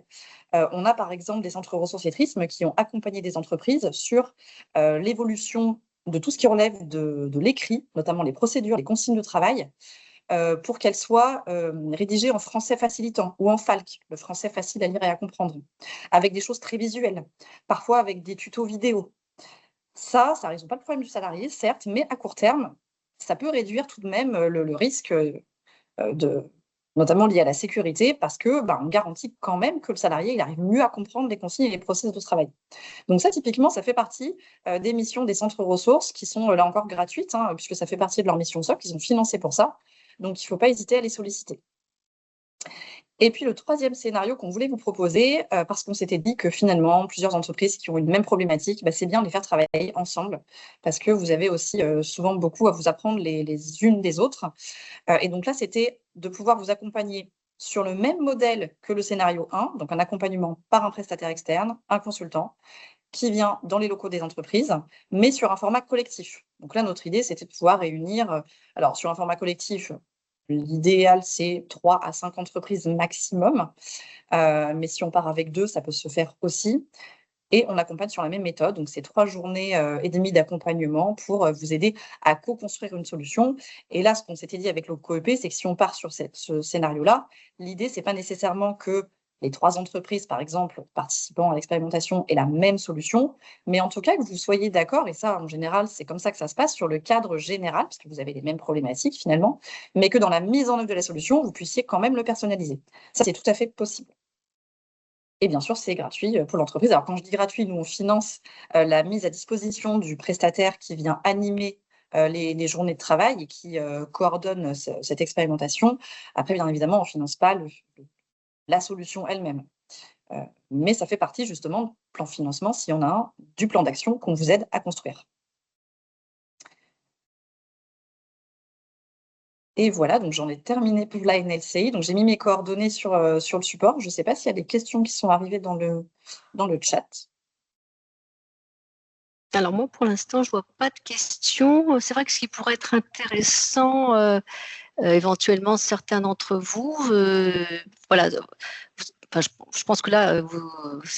S3: On a par exemple des centres ressources illettrisme qui ont accompagné des entreprises sur l'évolution de tout ce qui relève de l'écrit, notamment les procédures, les consignes de travail, pour qu'elles soient rédigées en français facilitant ou en FALC, le français facile à lire et à comprendre, avec des choses très visuelles, parfois avec des tutos vidéo. Ça ne résout pas le problème du salarié, certes, mais à court terme, ça peut réduire tout de même le risque notamment lié à la sécurité, parce que on garantit quand même que le salarié il arrive mieux à comprendre les consignes et les process de travail. Donc ça, typiquement, ça fait partie des missions des centres ressources qui sont là encore gratuites, puisque ça fait partie de leur mission socle, ils sont financés pour ça. Donc, il ne faut pas hésiter à les solliciter. Et puis, le troisième scénario qu'on voulait vous proposer, parce qu'on s'était dit que finalement, plusieurs entreprises qui ont une même problématique, c'est bien de les faire travailler ensemble, parce que vous avez aussi souvent beaucoup à vous apprendre les unes des autres. Et donc là, c'était de pouvoir vous accompagner sur le même modèle que le scénario 1, donc un accompagnement par un prestataire externe, un consultant, qui vient dans les locaux des entreprises, mais sur un format collectif. Donc là, notre idée, c'était de pouvoir réunir, alors sur un format collectif, l'idéal, c'est 3 à 5 entreprises maximum, mais si on part avec 2, ça peut se faire aussi. Et on accompagne sur la même méthode, donc c'est 3 journées et demie d'accompagnement pour vous aider à co-construire une solution. Et là, ce qu'on s'était dit avec le COEP, c'est que si on part sur ce scénario-là, l'idée, c'est pas nécessairement que les 3 entreprises, par exemple, participant à l'expérimentation aient la même solution, mais en tout cas que vous soyez d'accord, et ça, en général, c'est comme ça que ça se passe sur le cadre général, parce que vous avez les mêmes problématiques finalement, mais que dans la mise en œuvre de la solution, vous puissiez quand même le personnaliser. Ça, c'est tout à fait possible. Et bien sûr, c'est gratuit pour l'entreprise. Alors, quand je dis gratuit, nous, on finance la mise à disposition du prestataire qui vient animer les journées de travail et qui coordonne cette expérimentation. Après, bien évidemment, on ne finance pas la solution elle-même. Mais ça fait partie, justement, du plan financement, s'il y en a un, du plan d'action qu'on vous aide à construire. Et voilà, donc j'en ai terminé pour la NLCI. Donc j'ai mis mes coordonnées sur le support. Je ne sais pas s'il y a des questions qui sont arrivées dans le chat.
S1: Alors moi, pour l'instant, je ne vois pas de questions. C'est vrai que ce qui pourrait être intéressant, éventuellement, certains d'entre vous, voilà. Enfin, je pense que là,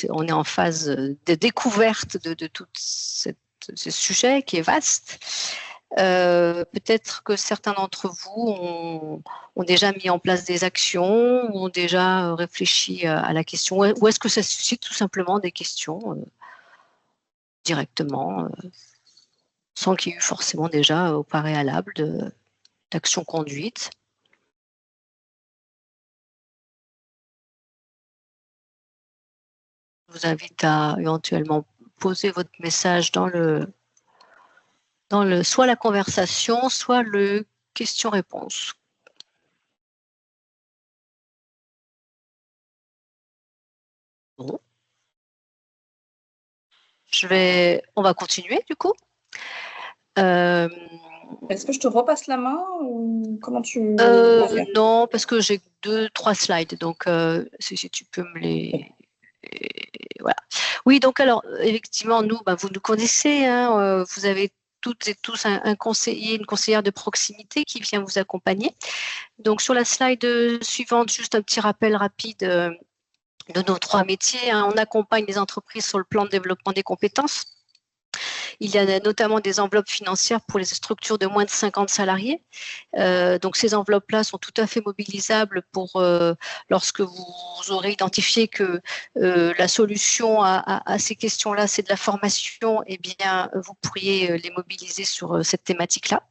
S1: on est en phase de découverte de toute cette ce sujet qui est vaste. Peut-être que certains d'entre vous ont déjà mis en place des actions ou ont déjà réfléchi à la question, ou est-ce que ça suscite tout simplement des questions directement, sans qu'il y ait eu forcément déjà au préalable d'action conduite. Je vous invite à éventuellement poser votre message dans soit la conversation, soit le question-réponse. Bon. On va continuer du coup.
S3: Est-ce que je te repasse la main ou comment tu
S1: Non, parce que j'ai 2-3 slides, donc si tu peux me les... Voilà. Oui, donc alors, effectivement, nous, vous nous connaissez, hein, vous avez toutes et tous un conseiller, une conseillère de proximité qui vient vous accompagner. Donc, sur la slide suivante, juste un petit rappel rapide de nos 3 métiers. Hein. On accompagne les entreprises sur le plan de développement des compétences. Il y a notamment des enveloppes financières pour les structures de moins de 50 salariés. Donc, ces enveloppes-là sont tout à fait mobilisables pour lorsque vous aurez identifié que la solution à ces questions-là, c'est de la formation, eh bien, vous pourriez les mobiliser sur cette thématique-là.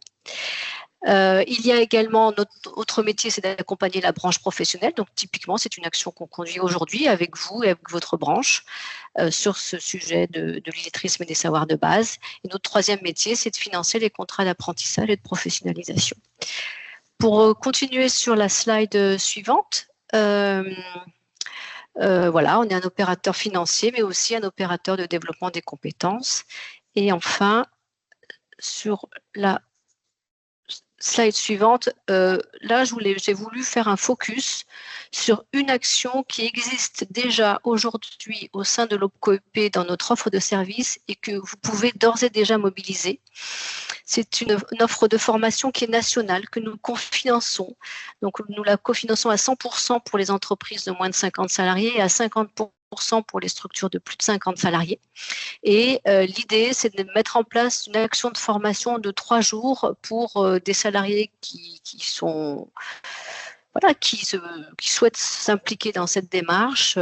S1: Il y a également notre autre métier, c'est d'accompagner la branche professionnelle. Donc, typiquement, c'est une action qu'on conduit aujourd'hui avec vous et avec votre branche sur ce sujet de l'illettrisme et des savoirs de base. Et notre 3e métier, c'est de financer les contrats d'apprentissage et de professionnalisation. Pour continuer sur la slide suivante, voilà, on est un opérateur financier, mais aussi un opérateur de développement des compétences. Et enfin, sur la slide suivante, là, j'ai voulu faire un focus sur une action qui existe déjà aujourd'hui au sein de l'OPCO-EP dans notre offre de service et que vous pouvez d'ores et déjà mobiliser. C'est une offre de formation qui est nationale, que nous cofinançons. Donc, nous la cofinançons à 100% pour les entreprises de moins de 50 salariés et à 50% pour les structures de plus de 50 salariés. Et l'idée, c'est de mettre en place une action de formation de 3 jours pour des salariés qui souhaitent s'impliquer dans cette démarche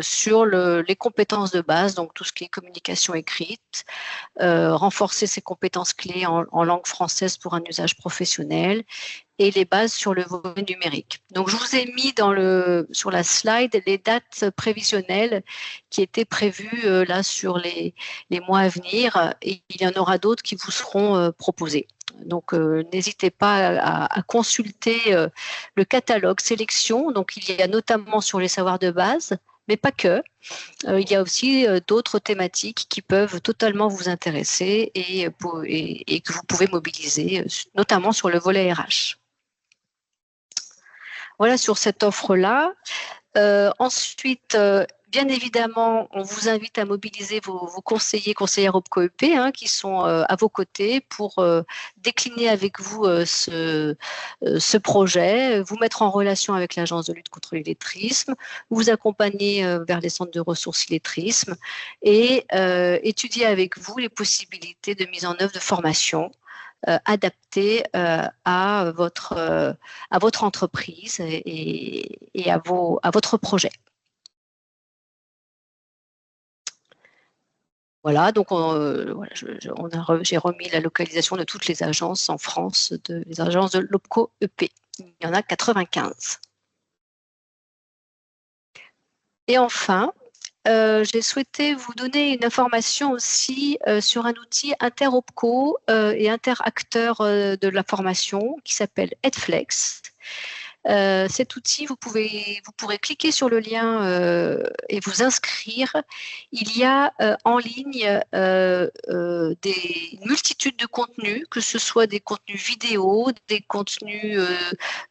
S1: sur les compétences de base, donc tout ce qui est communication écrite, renforcer ses compétences clés en langue française pour un usage professionnel et les bases sur le volet numérique. Donc, je vous ai mis sur la slide les dates prévisionnelles qui étaient prévues là sur les mois à venir et il y en aura d'autres qui vous seront proposées. Donc, n'hésitez pas à consulter le catalogue sélection. Donc, il y a notamment sur les savoirs de base, mais pas que. Il y a aussi d'autres thématiques qui peuvent totalement vous intéresser et que vous pouvez mobiliser, notamment sur le volet RH. Voilà sur cette offre-là. Ensuite, bien évidemment, on vous invite à mobiliser vos conseillères OPCO-EP qui sont à vos côtés pour décliner avec vous ce projet, vous mettre en relation avec l'Agence de lutte contre l'illettrisme, vous accompagner vers les centres de ressources illettrisme et étudier avec vous les possibilités de mise en œuvre de formation adapté à votre entreprise et à votre projet. Voilà, donc j'ai remis la localisation de toutes les agences en France, les agences de l'OPCO-EP. Il y en a 95. Et enfin, j'ai souhaité vous donner une information aussi sur un outil inter-OPCO et inter-acteur de la formation qui s'appelle Edflex. Cet outil, vous pourrez cliquer sur le lien et vous inscrire. Il y a en ligne une multitude de contenus, que ce soit des contenus vidéo, des contenus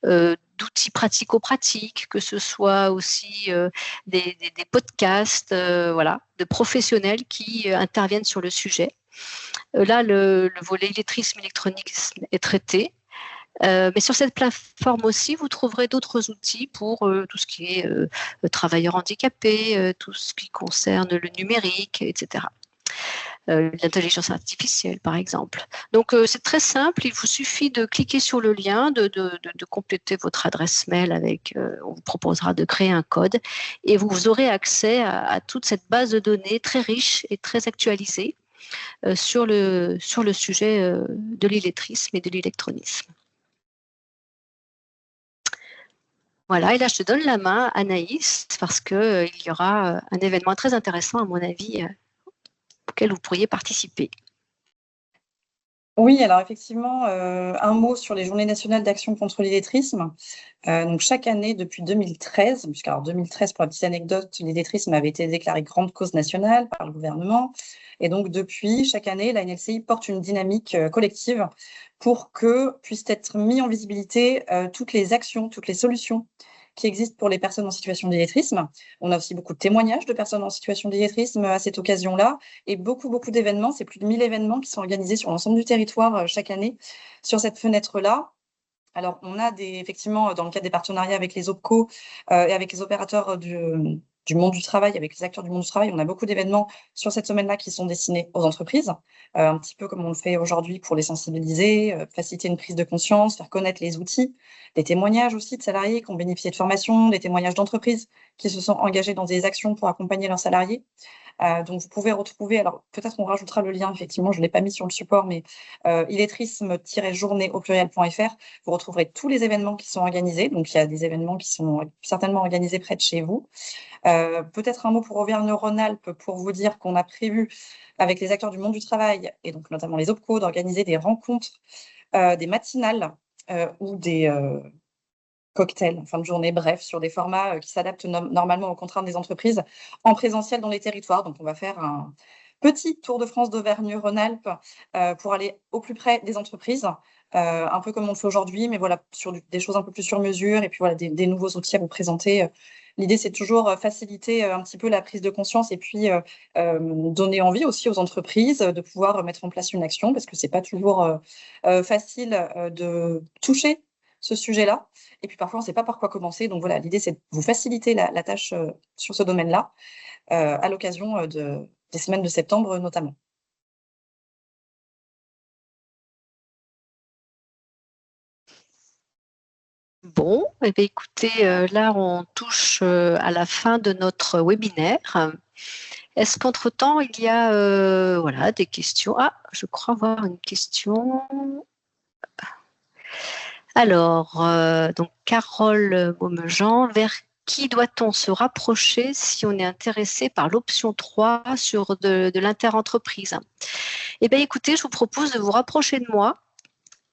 S1: d'outils pratico-pratiques, que ce soit aussi des podcasts de professionnels qui interviennent sur le sujet. Là, le volet illettrisme électronique est traité. Mais sur cette plateforme aussi, vous trouverez d'autres outils pour tout ce qui est travailleurs handicapés, tout ce qui concerne le numérique, etc. l'intelligence artificielle, par exemple. Donc, c'est très simple. Il vous suffit de cliquer sur le lien, de compléter votre adresse mail avec, on vous proposera de créer un code et vous aurez accès à toute cette base de données très riche et très actualisée sur le sujet de l'illettrisme et de l'électronisme. Voilà, et là, je te donne la main, Anaïs, parce qu'il y aura un événement très intéressant, à mon avis, auquel vous pourriez participer.
S3: Oui, alors effectivement, un mot sur les Journées nationales d'action contre l'illettrisme. Donc chaque année depuis 2013, puisqu'alors 2013, pour la petite anecdote, l'illettrisme avait été déclaré grande cause nationale par le gouvernement. Et donc depuis, chaque année, la NLCI porte une dynamique collective pour que puissent être mis en visibilité toutes les actions, toutes les solutions qui existent pour les personnes en situation d'illettrisme. On a aussi beaucoup de témoignages de personnes en situation d'illettrisme à cette occasion-là et beaucoup d'événements. C'est plus de 1000 événements qui sont organisés sur l'ensemble du territoire chaque année sur cette fenêtre-là. Alors, on a effectivement, dans le cadre des partenariats avec les OPCO et avec les opérateurs du monde du travail, avec les acteurs du monde du travail, on a beaucoup d'événements sur cette semaine-là qui sont destinés aux entreprises, un petit peu comme on le fait aujourd'hui pour les sensibiliser, faciliter une prise de conscience, faire connaître les outils, des témoignages aussi de salariés qui ont bénéficié de formation, des témoignages d'entreprises qui se sont engagés dans des actions pour accompagner leurs salariés. Donc, vous pouvez retrouver, alors peut-être on rajoutera le lien, effectivement, je ne l'ai pas mis sur le support, mais illettrisme-journée au pluriel.fr, vous retrouverez tous les événements qui sont organisés. Donc, il y a des événements qui sont certainement organisés près de chez vous. Peut-être un mot pour Auvergne-Rhône-Alpes pour vous dire qu'on a prévu, avec les acteurs du monde du travail, et donc notamment les OPCO, d'organiser des rencontres, des matinales ou des cocktails en fin de journée, bref, sur des formats qui s'adaptent normalement aux contraintes des entreprises en présentiel dans les territoires. Donc, on va faire un petit tour de France d'Auvergne-Rhône-Alpes pour aller au plus près des entreprises, un peu comme on le fait aujourd'hui, mais voilà, sur des choses un peu plus sur mesure et puis voilà, des nouveaux outils à vous présenter. L'idée, c'est toujours faciliter un petit peu la prise de conscience et puis donner envie aussi aux entreprises de pouvoir mettre en place une action parce que c'est pas toujours facile de toucher ce sujet-là. Et puis parfois, on ne sait pas par quoi commencer. Donc voilà, l'idée, c'est de vous faciliter la tâche sur ce domaine-là, à l'occasion des semaines de septembre notamment.
S1: Bon, eh bien, écoutez, là, on touche à la fin de notre webinaire. Est-ce qu'entre-temps, il y a voilà, des questions? Ah, je crois voir une question. Alors, donc Carole Beaumejean, vers qui doit-on se rapprocher si on est intéressé par l'option 3 sur de l'interentreprise? Eh bien, écoutez, je vous propose de vous rapprocher de moi.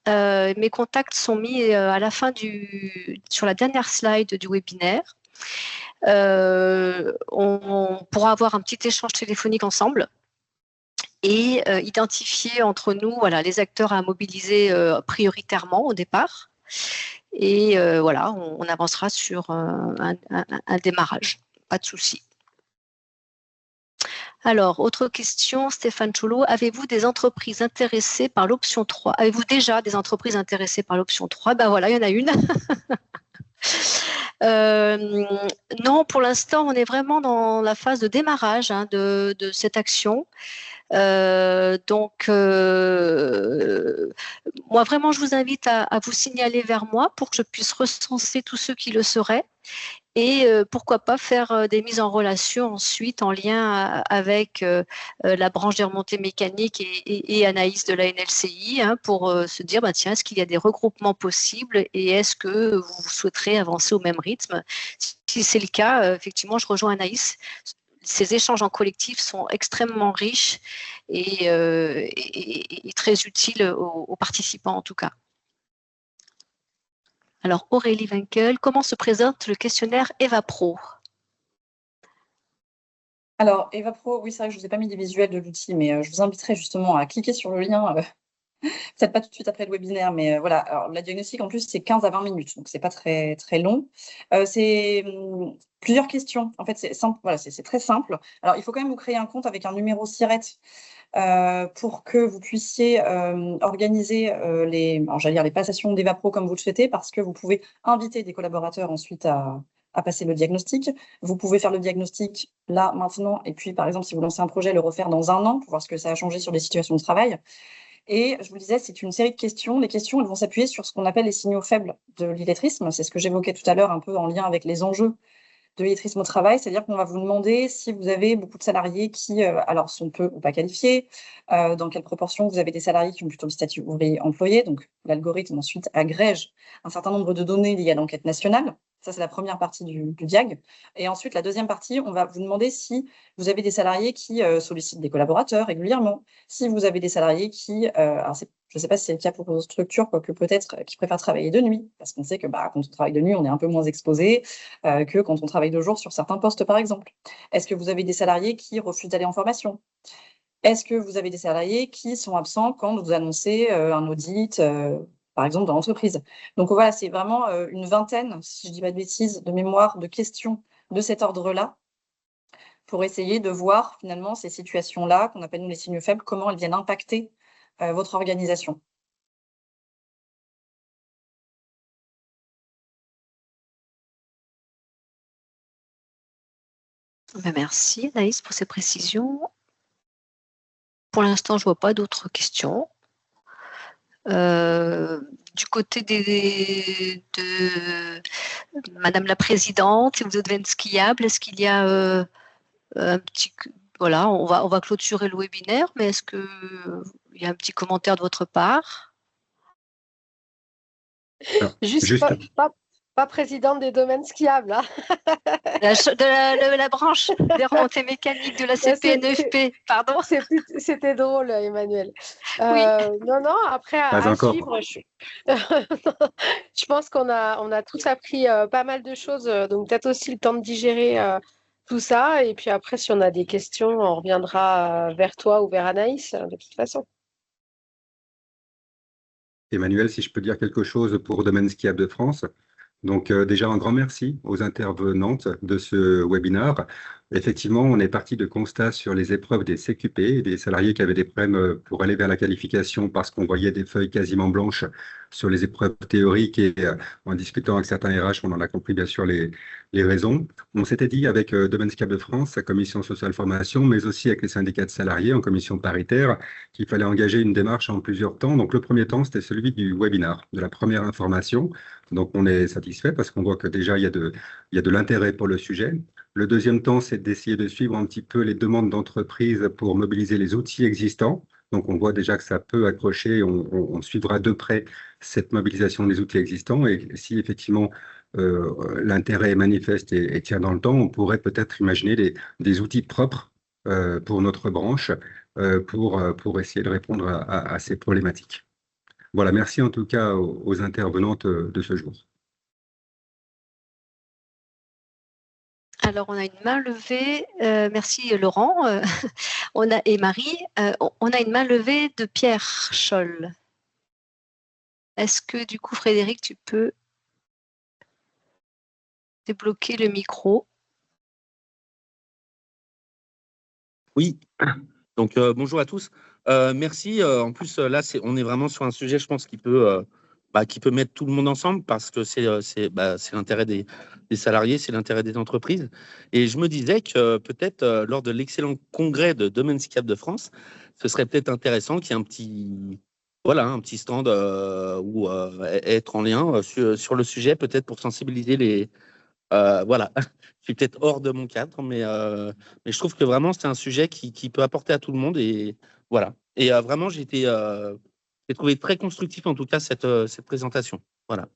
S1: Mes contacts sont mis à la fin sur la dernière slide du webinaire. On pourra avoir un petit échange téléphonique ensemble et identifier entre nous voilà, les acteurs à mobiliser prioritairement au départ. Et voilà, on avancera sur un démarrage, pas de souci. Alors, autre question, Stéphane Choulot, avez-vous des entreprises intéressées par l'option 3? Avez-vous déjà des entreprises intéressées par l'option 3? Ben voilà, il y en a une. Non, pour l'instant, on est vraiment dans la phase de démarrage de cette action. Donc, moi, vraiment, je vous invite à vous signaler vers moi pour que je puisse recenser tous ceux qui le seraient. Et pourquoi pas faire des mises en relation ensuite en lien avec la branche des remontées mécaniques et Anaïs de la NLCI pour se dire bah, tiens, est-ce qu'il y a des regroupements possibles et est-ce que vous souhaiterez avancer au même rythme? Si c'est le cas, effectivement, je rejoins Anaïs. Ces échanges en collectif sont extrêmement riches et très utiles aux participants en tout cas. Alors, Aurélie Winkel, comment se présente le questionnaire EvaPro?
S3: Alors, EvaPro, oui, c'est vrai que je ne vous ai pas mis des visuels de l'outil, mais je vous inviterai justement à cliquer sur le lien, peut-être pas tout de suite après le webinaire, mais voilà. Alors, la diagnostic, en plus, c'est 15 à 20 minutes, donc c'est pas très, très long. C'est plusieurs questions. En fait, c'est simple, voilà, c'est très simple. Alors, il faut quand même vous créer un compte avec un numéro SIRET pour que vous puissiez organiser les passations d'EvaPro comme vous le souhaitez, parce que vous pouvez inviter des collaborateurs ensuite à à passer le diagnostic. Vous pouvez faire le diagnostic là, maintenant, et puis, par exemple, si vous lancez un projet, le refaire dans 1 an pour voir ce que ça a changé sur les situations de travail. Et je vous le disais, c'est une série de questions. Les questions, elles vont s'appuyer sur ce qu'on appelle les signaux faibles de l'illettrisme. C'est ce que j'évoquais tout à l'heure, un peu en lien avec les enjeux de l'illettrisme au travail, c'est-à-dire qu'on va vous demander si vous avez beaucoup de salariés qui, alors, sont peu ou pas qualifiés, dans quelle proportion vous avez des salariés qui ont plutôt le statut ouvrier employé. Donc, l'algorithme ensuite agrège un certain nombre de données liées à l'enquête nationale. Ça, c'est la première partie du diag. Et ensuite, la deuxième partie, on va vous demander si vous avez des salariés qui sollicitent des collaborateurs régulièrement, si vous avez des salariés qui, alors je ne sais pas si c'est le cas pour vos structures, quoique peut-être, qui préfèrent travailler de nuit, parce qu'on sait que quand on travaille de nuit, on est un peu moins exposé que quand on travaille de jour sur certains postes, par exemple. Est-ce que vous avez des salariés qui refusent d'aller en formation? Est-ce que vous avez des salariés qui sont absents quand vous annoncez un audit, par exemple, dans l'entreprise? Donc voilà, c'est vraiment une vingtaine, si je ne dis pas de bêtises, de mémoire, de questions de cet ordre-là, pour essayer de voir finalement ces situations-là, qu'on appelle nous les signaux faibles, comment elles viennent impacter votre organisation.
S1: Merci Anaïs pour ces précisions. Pour l'instant, je ne vois pas d'autres questions. Du côté de Madame la Présidente et vous êtes skiable, est-ce qu'il y a un petit... Voilà, on va clôturer le webinaire, mais est-ce qu'il y a un petit commentaire de votre part?
S2: Juste pas présidente des domaines skiables. Hein.
S1: De la branche des remontées mécaniques de la CPNFP, pardon.
S2: C'était drôle, Emmanuel.
S1: Oui.
S2: Non, après, à suivre, je pense qu'on a tous appris pas mal de choses, donc peut-être aussi le temps de digérer tout ça. Et puis après, si on a des questions, on reviendra vers toi ou vers Anaïs, de toute façon.
S4: Emmanuel, si je peux dire quelque chose pour Domaine Skiable de France. Donc déjà un grand merci aux intervenantes de ce webinaire. Effectivement, on est parti de constats sur les épreuves des CQP, des salariés qui avaient des problèmes pour aller vers la qualification parce qu'on voyait des feuilles quasiment blanches sur les épreuves théoriques et en discutant avec certains RH, on en a compris bien sûr les raisons. On s'était dit avec Domaine Skiable de France, sa commission sociale formation, mais aussi avec les syndicats de salariés en commission paritaire, qu'il fallait engager une démarche en plusieurs temps. Donc le premier temps, c'était celui du webinaire, de la première information. Donc on est satisfait parce qu'on voit que déjà il y a de l'intérêt pour le sujet. Le deuxième temps, c'est d'essayer de suivre un petit peu les demandes d'entreprise pour mobiliser les outils existants. Donc, on voit déjà que ça peut accrocher. On suivra de près cette mobilisation des outils existants. Et si effectivement l'intérêt est manifeste et tient dans le temps, on pourrait peut-être imaginer des outils propres pour notre branche pour essayer de répondre à ces problématiques. Voilà, merci en tout cas aux intervenantes de ce jour.
S1: Alors, on a une main levée. Merci Laurent. Et Marie. On a une main levée de Pierre Scholl. Est-ce que du coup, Frédéric, tu peux débloquer le micro?
S5: Oui. Donc, bonjour à tous. Merci. En plus, là, on est vraiment sur un sujet, je pense, qui peut mettre tout le monde ensemble parce que c'est l'intérêt des salariés, c'est l'intérêt des entreprises. Et je me disais que peut-être lors de l'excellent congrès de Domaine Skiable de France, ce serait peut-être intéressant qu'il y ait un petit stand ou être en lien sur le sujet, peut-être pour sensibiliser les... voilà, je suis peut-être hors de mon cadre, mais je trouve que vraiment c'est un sujet qui peut apporter à tout le monde et voilà. Et vraiment j'ai trouvé très constructif en tout cas cette présentation. Voilà.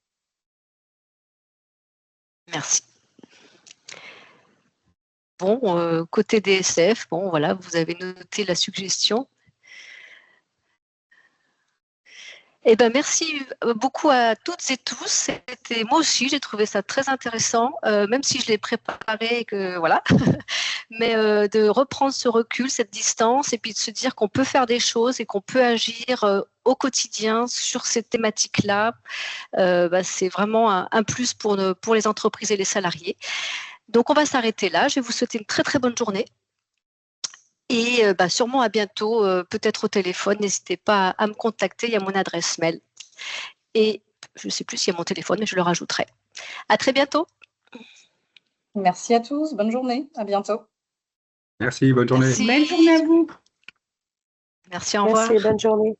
S1: Merci. Bon, côté DSF, bon voilà, vous avez noté la suggestion. Eh ben, merci beaucoup à toutes et tous. Moi aussi, j'ai trouvé ça très intéressant, même si je l'ai préparé, voilà. Mais de reprendre ce recul, cette distance, et puis de se dire qu'on peut faire des choses et qu'on peut agir au quotidien sur ces thématiques-là, c'est vraiment un plus pour les entreprises et les salariés. Donc, on va s'arrêter là. Je vais vous souhaiter une très, très bonne journée. Et sûrement à bientôt, peut-être au téléphone. N'hésitez pas à me contacter, il y a mon adresse mail. Et je ne sais plus s'il y a mon téléphone, mais je le rajouterai. À très bientôt.
S3: Merci à tous. Bonne journée. À bientôt.
S4: Merci, bonne journée.
S1: Merci.
S6: Belle journée à vous.
S1: Merci, au revoir.
S2: Merci, bonne journée.